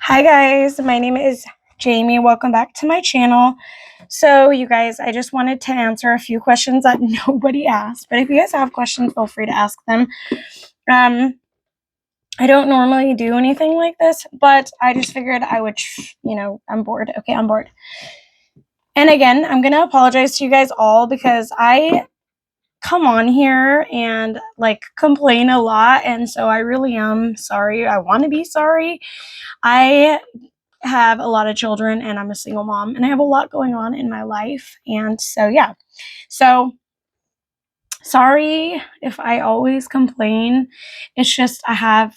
Hi guys, my name is Jamie. Welcome back to my channel. So you guys, I just wanted to answer a few questions that nobody asked, but if you guys have questions, feel free to ask them. I don't normally do anything like this, but I just figured I would, I'm bored. Okay, I'm bored. And again, I'm going to apologize to you guys all because I come on here and complain a lot, and so I really am sorry. I want to be sorry. I have a lot of children and I'm a single mom and I have a lot going on in my life. And so, yeah. So, sorry if I always complain. It's just I have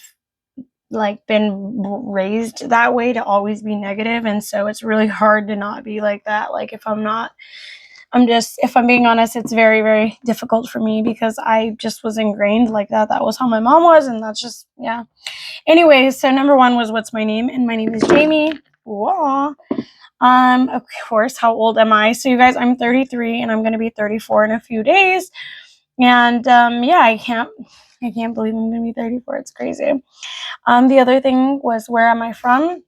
been raised that way to always be negative, and so it's really hard to not be like that. Like if I'm not if I'm being honest, it's very, very difficult for me because I just was ingrained like that. That was how my mom was, and that's just, yeah. Anyways, so number one was what's my name, and my name is Jamie. Whoa. Of course, how old am I? So you guys, I'm 33 and I'm gonna be 34 in a few days. And yeah, I can't believe I'm gonna be 34. It's crazy. The other thing was, where am I from?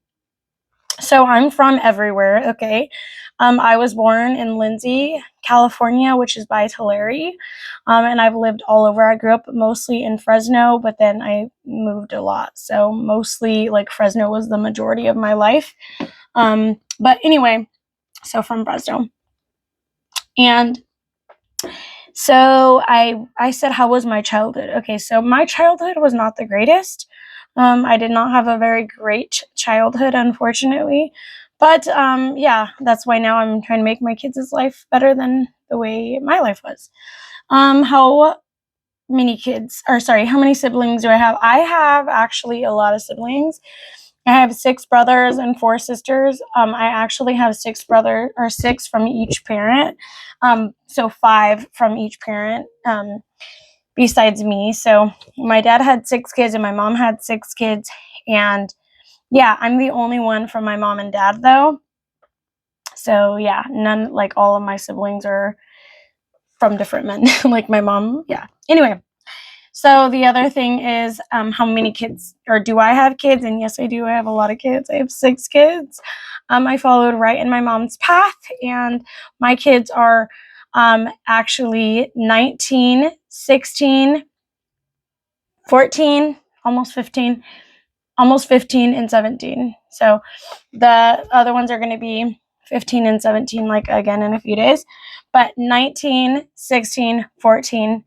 So I'm from everywhere, okay? I was born in Lindsay, California, which is by Tulare, and I've lived all over. I grew up mostly in Fresno, but then I moved a lot. So mostly Fresno was the majority of my life. But anyway, so from Fresno. And so I said, how was my childhood? Okay, so my childhood was not the greatest. I did not have a very great childhood, unfortunately. But yeah, that's why now I'm trying to make my kids' life better than the way my life was. How many siblings do I have? I have actually a lot of siblings. I have 6 brothers and 4 sisters. I actually have 6 from each parent. So 5 from each parent, besides me. So my dad had 6 kids and my mom had 6 kids. And yeah, I'm the only one from my mom and dad though. So yeah, all of my siblings are from different men, like my mom. Yeah. Anyway. So the other thing is, how many kids, or do I have kids? And yes, I do. I have a lot of kids. I have 6 kids. I followed right in my mom's path, and my kids are actually 19, 16, 14, almost 15, and 17. So the other ones are going to be 15 and 17, again in a few days. But 19, 16, 14,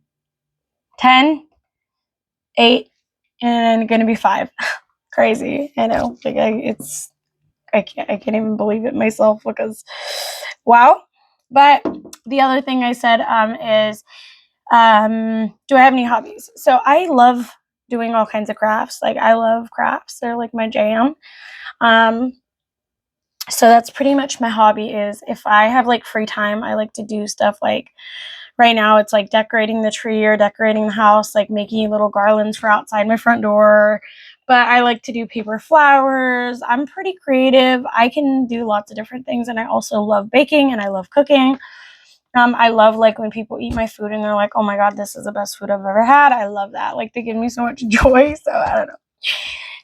10, 8, and gonna be 5. Crazy, I know. I can't even believe it myself because, wow. But the other thing I said is, do I have any hobbies? So I love doing all kinds of crafts. I love crafts; they're like my jam. So that's pretty much my hobby. Is if I have free time, I like to do stuff like. Right now, it's decorating the tree or decorating the house, making little garlands for outside my front door. But I like to do paper flowers. I'm pretty creative. I can do lots of different things, and I also love baking and I love cooking. I love when people eat my food and they're like, "Oh my god, this is the best food I've ever had." I love that. They give me so much joy. So I don't know,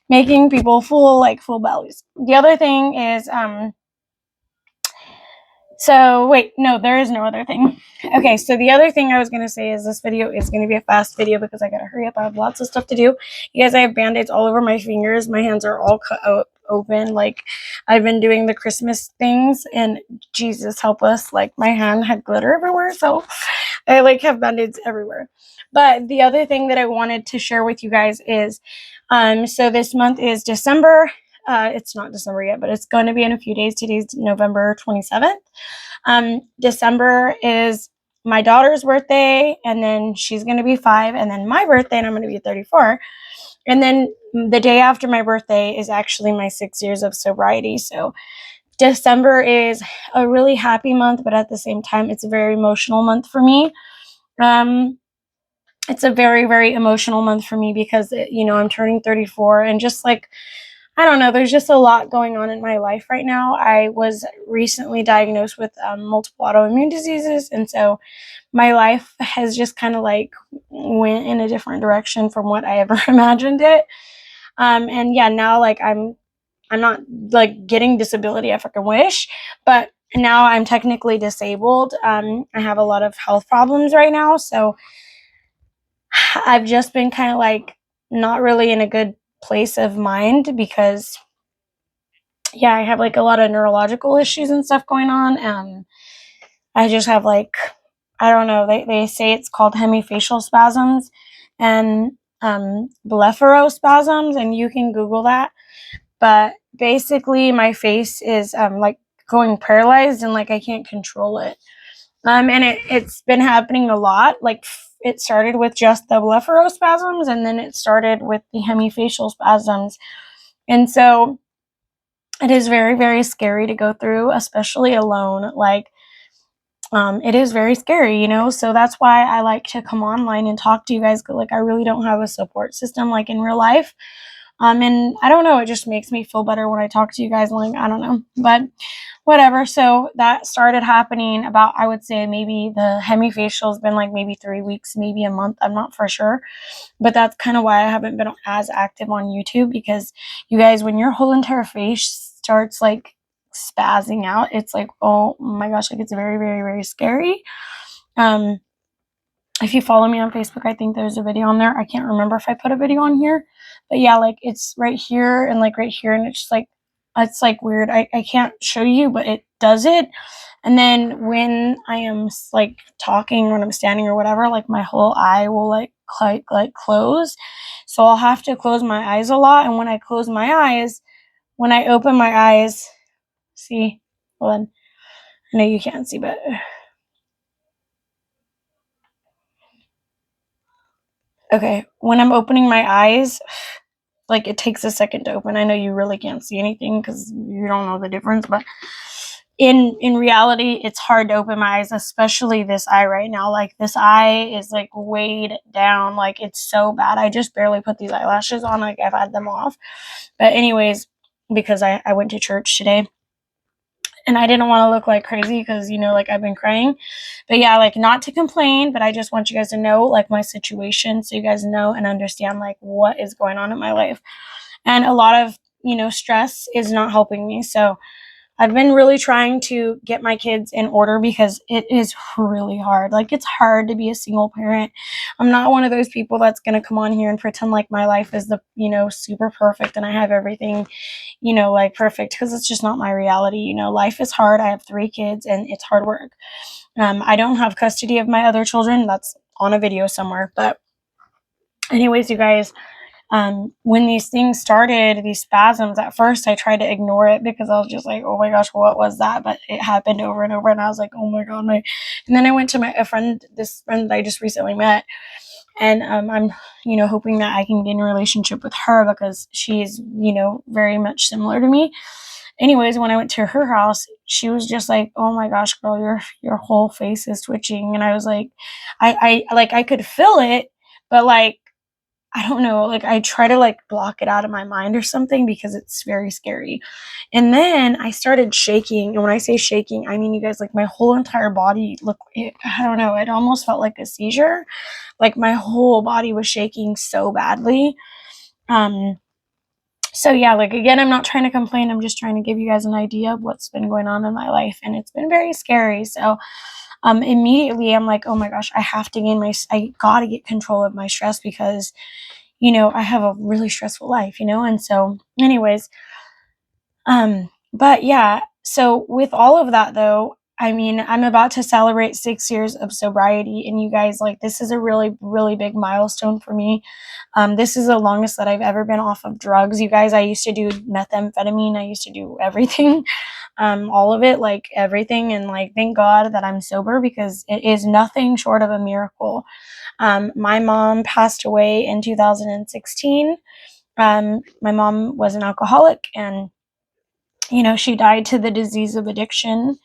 making people full bellies. The other thing is So wait, no, there is no other thing. Okay, so the other thing I was going to say is this video is going to be a fast video because I got to hurry up. I have lots of stuff to do. You guys, I have band-aids all over my fingers. My hands are all cut open. I've been doing the Christmas things, and Jesus help us, my hand had glitter everywhere. So I have band-aids everywhere. But the other thing that I wanted to share with you guys is, so this month is December. It's not December yet, but it's going to be in a few days. Today's November 27th. December is my daughter's birthday, and then she's going to be 5, and then my birthday, and I'm going to be 34. And then the day after my birthday is actually my 6 years of sobriety. So December is a really happy month, but at the same time, it's a very emotional month for me. It's a very, very emotional month for me because, I'm turning 34, and just I don't know, there's just a lot going on in my life right now. I was recently diagnosed with multiple autoimmune diseases, and so my life has just kind of went in a different direction from what I ever imagined it. And yeah, now I'm I'm not like getting disability. I freaking wish, but now I'm technically disabled. I have a lot of health problems right now, so I've just been kind of like not really in a good place of mind because yeah, I have like a lot of neurological issues and stuff going on. I just have like, I don't know, they say it's called hemifacial spasms and blepharospasms, and you can Google that. But basically, my face is like going paralyzed and like I can't control it. And it's been happening a lot. Like it started with just the blepharospasms, and then it started with the hemifacial spasms. And so it is very, very scary to go through, especially alone. Like, it is very scary, you know? So that's why I like to come online and talk to you guys. Like, I really don't have a support system like in real life. And I don't know, it just makes me feel better when I talk to you guys. Like, I don't know, but whatever. So that started happening about, I would say maybe the hemifacial has been like maybe 3 weeks, maybe a month. I'm not for sure. But that's kind of why I haven't been as active on YouTube, because you guys, when your whole entire face starts like spazzing out, it's like, oh my gosh, like it's very, very, very scary. If you follow me on Facebook, I think there's a video on there. I can't remember if I put a video on here, but yeah, like it's right here and like right here, and it's just like, it's like weird. I can't show you, but it does it. And then when I am like talking, when I'm standing or whatever, like my whole eye will like close. So I'll have to close my eyes a lot. And when I close my eyes, when I open my eyes, see, hold on. I know you can't see, but okay. When I'm opening my eyes, like it takes a second to open. I know you really can't see anything because you don't know the difference, but in reality, it's hard to open my eyes, especially this eye right now. Like this eye is like weighed down, like it's so bad. I just barely put these eyelashes on, like I've had them off. But anyways, because I went to church today and I didn't want to look like crazy because, you know, like I've been crying. But yeah, like not to complain, but I just want you guys to know like my situation so you guys know and understand like what is going on in my life. And a lot of, you know, stress is not helping me. So I've been really trying to get my kids in order because it is really hard. Like, it's hard to be a single parent. I'm not one of those people that's going to come on here and pretend like my life is the, you know, super perfect and I have everything, you know, like perfect, because it's just not my reality. You know, life is hard. I have 3 kids and it's hard work. I don't have custody of my other children. That's on a video somewhere. But, anyways, you guys, when these things started, these spasms, at first I tried to ignore it because I was just like, oh my gosh, what was that? But it happened over and over, and I was like, oh my god, my. And then I went to this friend that I just recently met, and I'm, you know, hoping that I can get in a relationship with her because she's, you know, very much similar to me. Anyways, when I went to her house, she was just like, oh my gosh, girl, your whole face is twitching, and I was like, I like I could feel it, but like I don't know, like I try to like block it out of my mind or something because it's very scary. And then I started shaking. And when I say shaking, I mean, you guys, like my whole entire body I don't know, it almost felt like a seizure. Like my whole body was shaking so badly. Um, so yeah, like again, I'm not trying to complain. I'm just trying to give you guys an idea of what's been going on in my life. And it's been very scary. So immediately I'm like, oh my gosh, I gotta get control of my stress because you know, I have a really stressful life, you know? And so, anyways, but yeah, so with all of that though, I mean, I'm about to celebrate 6 years of sobriety, and you guys, like, this is a really, really big milestone for me. This is the longest that I've ever been off of drugs. You guys, I used to do methamphetamine, I used to do everything, all of it, like everything. And like, thank God that I'm sober because it is nothing short of a miracle. My mom passed away in 2016. My mom was an alcoholic, and you know, she died to the disease of addiction.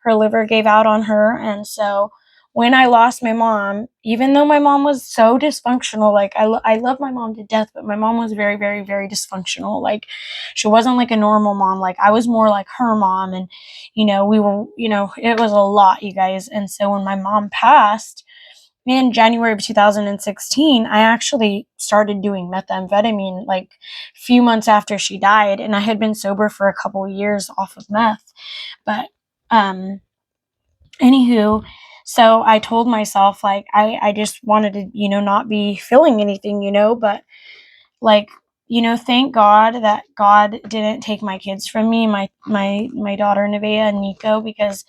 Her liver gave out on her. And so when I lost my mom, even though my mom was so dysfunctional, like I love my mom to death, but my mom was very, very, very dysfunctional. Like she wasn't like a normal mom. Like I was more like her mom. And, you know, we were, you know, it was a lot, you guys. And so when my mom passed, in January of 2016, I actually started doing methamphetamine like a few months after she died, and I had been sober for a couple years off of meth. But anywho, so I told myself like I just wanted to, not be feeling anything, but like, thank God that God didn't take my kids from me, my daughter Nevaeh and Nico, because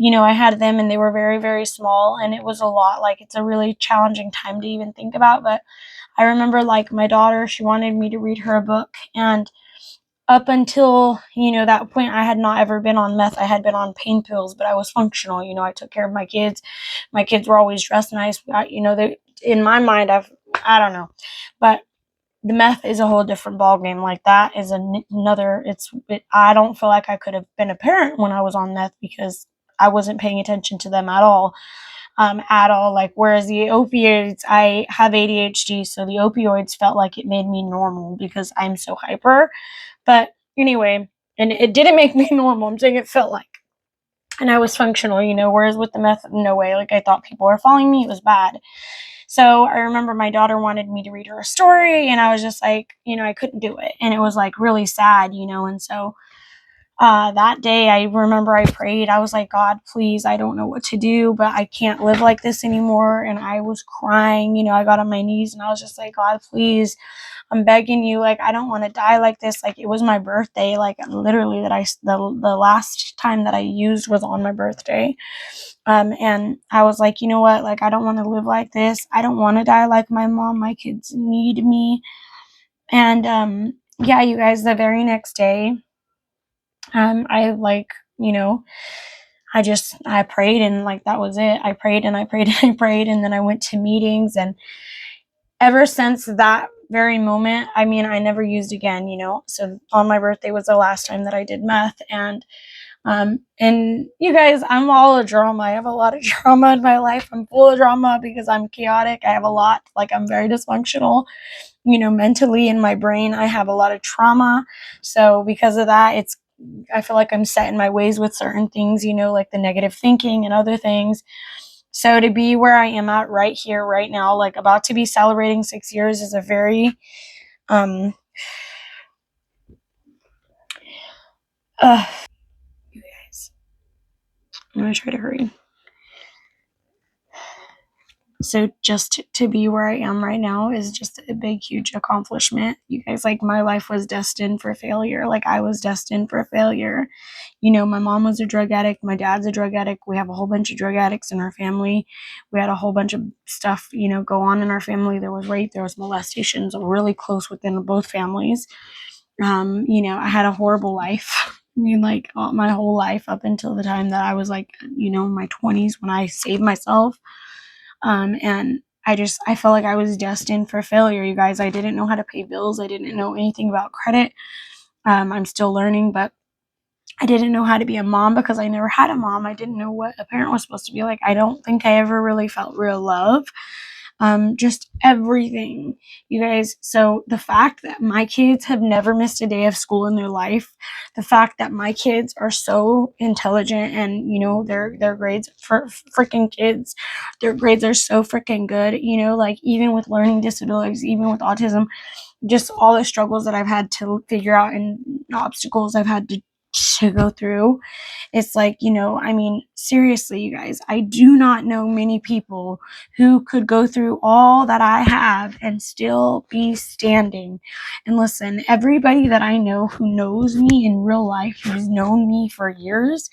I had them and they were very, very small, and it was a lot. Like, it's a really challenging time to even think about. But I remember, like, my daughter, she wanted me to read her a book, and up until, that point, I had not ever been on meth. I had been on pain pills, but I was functional. I took care of my kids. My kids were always dressed nice. They, in my mind, I don't know. But the meth is a whole different ballgame. Like, that is another, I don't feel like I could have been a parent when I was on meth, because I wasn't paying attention to them at all. Like, whereas the opioids, I have ADHD, so the opioids felt like it made me normal because I'm so hyper. But anyway, and it didn't make me normal. I'm saying it felt like. And I was functional, whereas with the meth, no way. Like, I thought people were following me. It was bad. So I remember my daughter wanted me to read her a story, and I was just like, I couldn't do it. And it was like really sad, and so that day I remember I prayed. I was like, God, please, I don't know what to do, but I can't live like this anymore. And I was crying, I got on my knees and I was just like, God, please, I'm begging you. Like, I don't want to die like this. Like, it was my birthday. Like, literally the last time that I used was on my birthday. And I was like, you know what? Like, I don't want to live like this. I don't want to die like my mom. My kids need me. And, yeah, you guys, the very next day, I like, I prayed, and like that was it. I prayed and I prayed and I prayed, and then I went to meetings, and ever since that very moment, I mean, I never used again, So on my birthday was the last time that I did meth. And you guys, I'm all a drama. I have a lot of drama in my life. I'm full of drama because I'm chaotic. I have a lot, like, I'm very dysfunctional, mentally. In my brain, I have a lot of trauma. So because of that, I feel like I'm set in my ways with certain things, like the negative thinking and other things. So to be where I am at right here, right now, like about to be celebrating 6 years, is a very, you guys, I'm gonna try to hurry. So just to be where I am right now is just a big, huge accomplishment. You guys, like, my life was destined for failure. Like, I was destined for failure. My mom was a drug addict. My dad's a drug addict. We have a whole bunch of drug addicts in our family. We had a whole bunch of stuff, go on in our family. There was rape, there was molestations, really close within both families. I had a horrible life. I mean, like, my whole life up until the time that I was like, my 20s, when I saved myself. And I felt like I was destined for failure, you guys. I didn't know how to pay bills. I didn't know anything about credit. I'm still learning, but I didn't know how to be a mom because I never had a mom. I didn't know what a parent was supposed to be like. I don't think I ever really felt real love. Just everything, you guys. So the fact that my kids have never missed a day of school in their life, the fact that my kids are so intelligent, and their grades, for freaking kids, their grades are so freaking good, like, even with learning disabilities, even with autism, just all the struggles that I've had to figure out and obstacles I've had to go through. It's like, I mean, seriously, you guys, I do not know many people who could go through all that I have and still be standing. And listen, everybody that I know who knows me in real life, who's known me for years,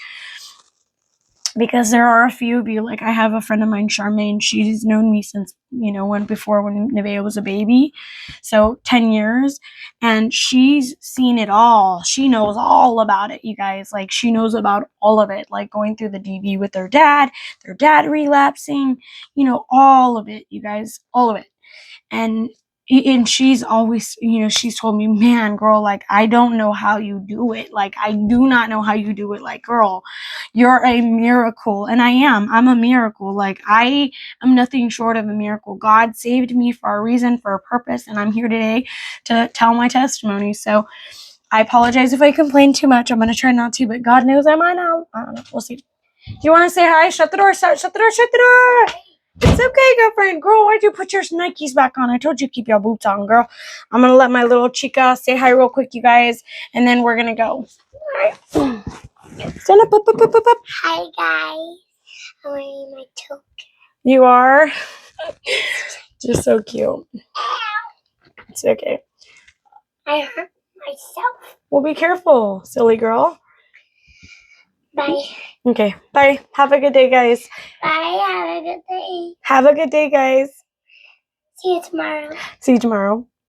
because there are a few of you, like, I have a friend of mine, Charmaine. She's known me since, when Nevaeh was a baby, so 10 years, and she's seen it all. She knows all about it, you guys. Like, she knows about all of it, like going through the DV with their dad relapsing, all of it, you guys, all of it. And she's always, she's told me, man, girl, like, I don't know how you do it. Like, I do not know how you do it. Like, girl, you're a miracle. And I'm a miracle. Like, I am nothing short of a miracle. God saved me for a reason, for a purpose. And I'm here today to tell my testimony. So I apologize if I complain too much. I'm going to try not to, but God knows I might not. I don't know. We'll see. Do you want to say hi? Shut the door. Shut the door. Shut the door. It's okay, girlfriend. Girl, why'd you put your Nikes back on? I told you keep your boots on, girl. I'm gonna let my little chica say hi real quick, you guys, and then we're gonna go. Alright. Stand up, up, up, up, up, up. Hi guys. I'm wearing my toque. You are just so cute. It's okay. I hurt myself. Well, be careful, silly girl. Bye. Okay, bye. Have a good day, guys. Bye. Have a good day. Have a good day, guys. See you tomorrow. See you tomorrow.